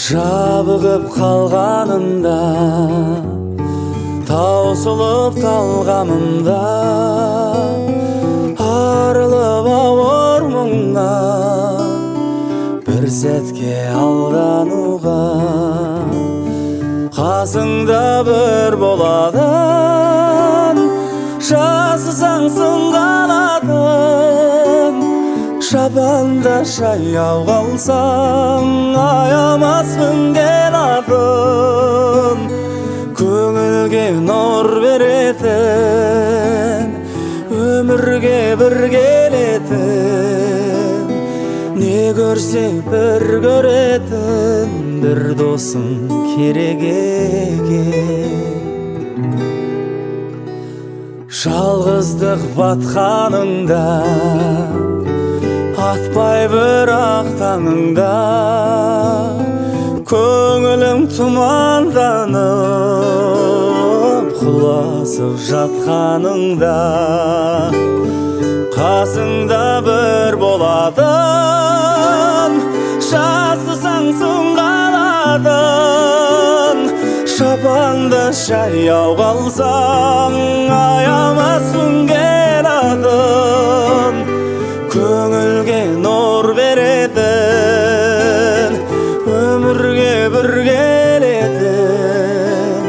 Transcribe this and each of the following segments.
жабығып қалғанымда, таусылып талғамымда, арылып ауыр мұңнан бір сәтке алдануға, қасыңда бір боладың, жазсаң сыңғаладың. Шабанда жаяу қалсаң, аямаспын келатын, көңілге нұр беретін, өмірге бір келетін, не көрсе бір көретін, бір досың керек екен. Жалғыздық батқаныңда, атпай бірақ таңыңда, көңілім тұманданып, құласып жатқаныңда, қасыңда бір боладың, жазсаң сыңғаладың. Шабанда жаяу қалсаң, аямаспын келатын, көңілге нұр беретін, өмірге бір келетін,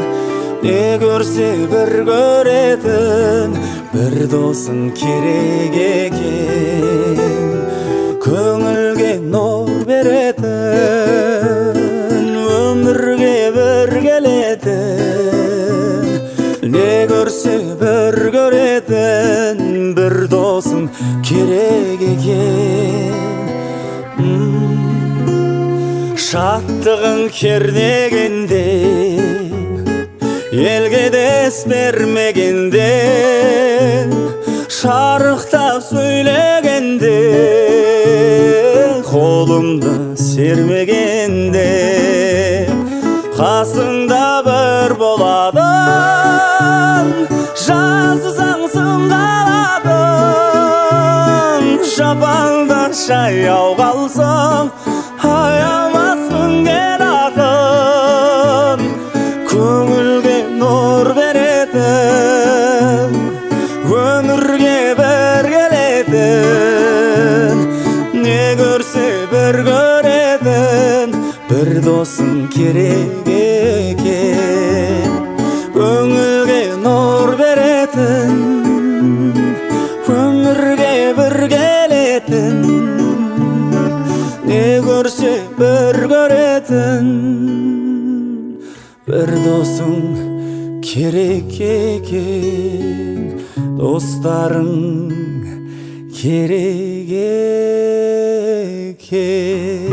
не көрсе бір көретін, бір досың керек екен. Көңілге нұр беретін, өмірге бір келетін, не көрсе бір көретін, бір досың керек екен. Шаттығың кернегенде, елге дес бермегенде, шарықтап сөйлегенде, қолымды сермегенде, қасыңда бір боладың, жазсаң сыңғаладың. Шабанда жаяу қалсаң, аямаспын келатын, көңілге нұр беретін, өмірге бір келетін, не көрсе бір көретін, бір досың керек екен. Көңілге нұр беретін, өмірге бір келетін, не көрсе бір көретін, бір досың керек екен. Достарың керек екен.